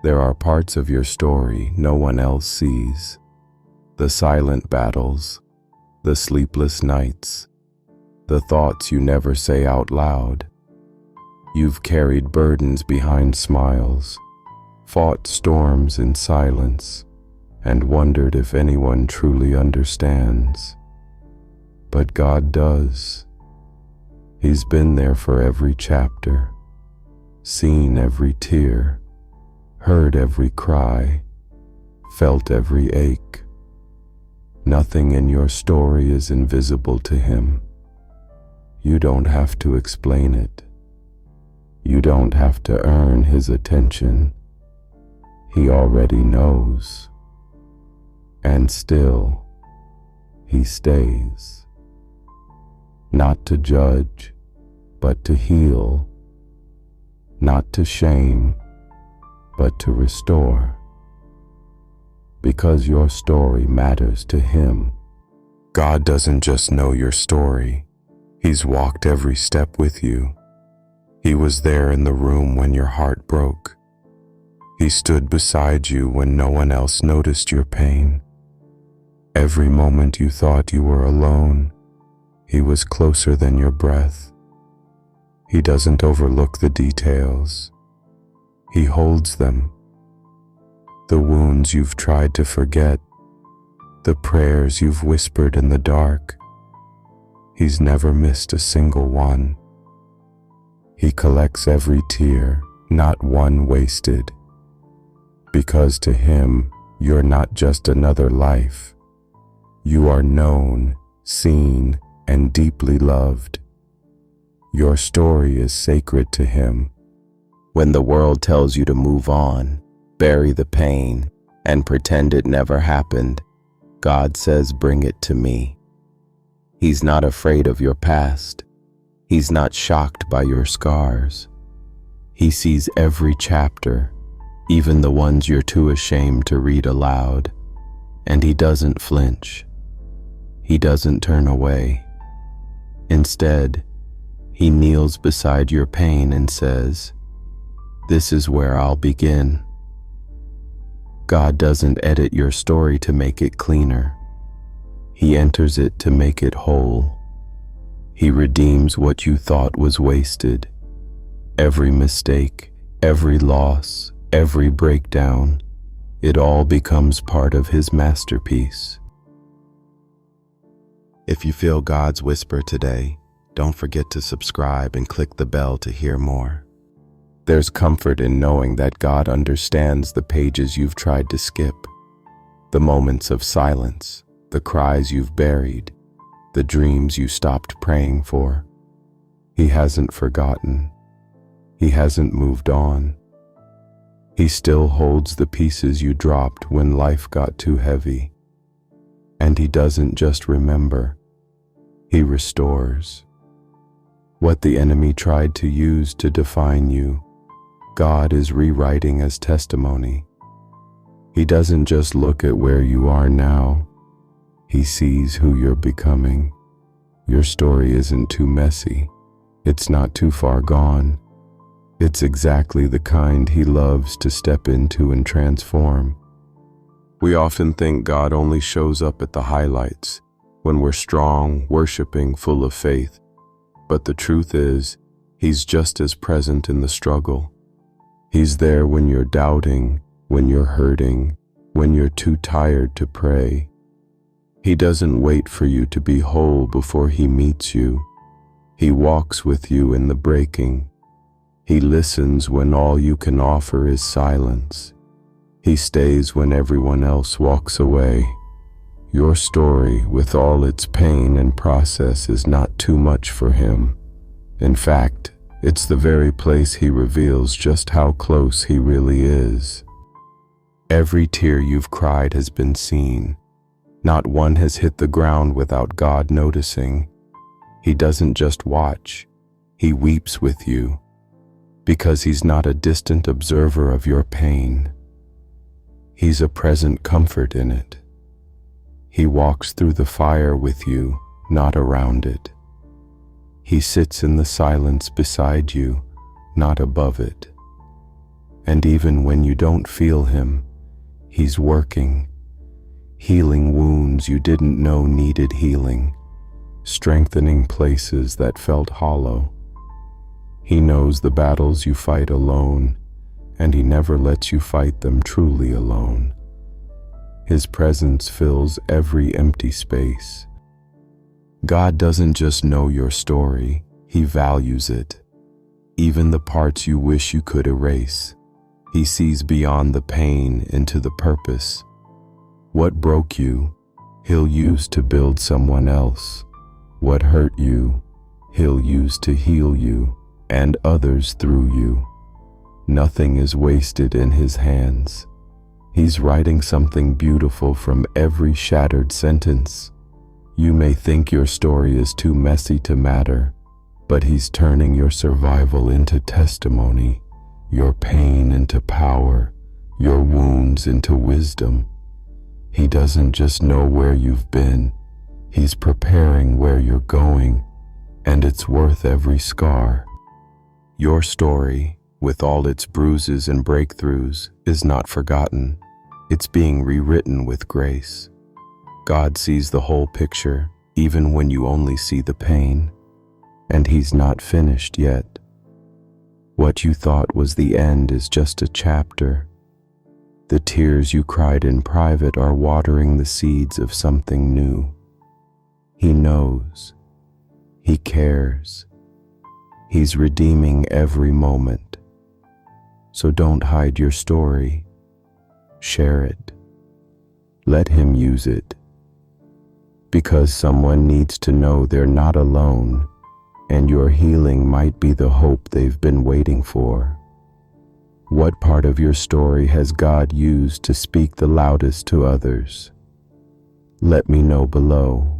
There are parts of your story no one else sees. The silent battles, the sleepless nights, the thoughts you never say out loud. You've carried burdens behind smiles, fought storms in silence, and wondered if anyone truly understands. But God does. He's been there for every chapter, seen every tear, heard every cry, felt every ache. Nothing in your story is invisible to Him. You don't have to explain it. You don't have to earn His attention. He already knows. And still, He stays. Not to judge, but to heal. Not to shame, but to restore. Because your story matters to Him. God doesn't just know your story. He's walked every step with you. He was there in the room when your heart broke. He stood beside you when no one else noticed your pain. Every moment you thought you were alone, He was closer than your breath. He doesn't overlook the details. He holds them. The wounds you've tried to forget, the prayers you've whispered in the dark. He's never missed a single one. He collects every tear, not one wasted. Because to Him, you're not just another life. You are known, seen, and deeply loved. Your story is sacred to Him. When the world tells you to move on, bury the pain, and pretend it never happened, God says, bring it to me. He's not afraid of your past. He's not shocked by your scars. He sees every chapter, even the ones you're too ashamed to read aloud, and He doesn't flinch. He doesn't turn away. Instead, He kneels beside your pain and says, "This is where I'll begin." God doesn't edit your story to make it cleaner. He enters it to make it whole. He redeems what you thought was wasted. Every mistake, every loss, every breakdown, it all becomes part of His masterpiece. If you feel God's whisper today, don't forget to subscribe and click the bell to hear more. There's comfort in knowing that God understands the pages you've tried to skip, the moments of silence, the cries you've buried, the dreams you stopped praying for. He hasn't forgotten. He hasn't moved on. He still holds the pieces you dropped when life got too heavy. And He doesn't just remember. He restores. What the enemy tried to use to define you, God is rewriting as testimony. He doesn't just look at where you are now. He sees who you're becoming. Your story isn't too messy. It's not too far gone. It's exactly the kind He loves to step into and transform. We often think God only shows up at the highlights, when we're strong, worshiping, full of faith. But the truth is, He's just as present in the struggle. He's there when you're doubting, when you're hurting, when you're too tired to pray. He doesn't wait for you to be whole before He meets you. He walks with you in the breaking. He listens when all you can offer is silence. He stays when everyone else walks away. Your story, with all its pain and process, is not too much for Him. In fact, it's the very place He reveals just how close He really is. Every tear you've cried has been seen. Not one has hit the ground without God noticing. He doesn't just watch, He weeps with you, because He's not a distant observer of your pain. He's a present comfort in it. He walks through the fire with you, not around it. He sits in the silence beside you, not above it. And even when you don't feel him, he's working, healing wounds you didn't know needed healing, strengthening places that felt hollow. He knows the battles you fight alone, and he never lets you fight them truly alone. His presence fills every empty space. God doesn't just know your story, he values it. Even the parts you wish you could erase. He sees beyond the pain into the purpose. What broke you, he'll use to build someone else. What hurt you, he'll use to heal you and others through you. Nothing is wasted in his hands. He's writing something beautiful from every shattered sentence. You may think your story is too messy to matter, but he's turning your survival into testimony, your pain into power, your wounds into wisdom. He doesn't just know where you've been, he's preparing where you're going, and it's worth every scar. Your story, with all its bruises and breakthroughs, is not forgotten. It's being rewritten with grace. God sees the whole picture, even when you only see the pain, and he's not finished yet. What you thought was the end is just a chapter. The tears you cried in private are watering the seeds of something new. He knows. He cares. He's redeeming every moment. So don't hide your story. Share it. Let him use it. Because someone needs to know they're not alone, and your healing might be the hope they've been waiting for. What part of your story has God used to speak the loudest to others? Let me know below.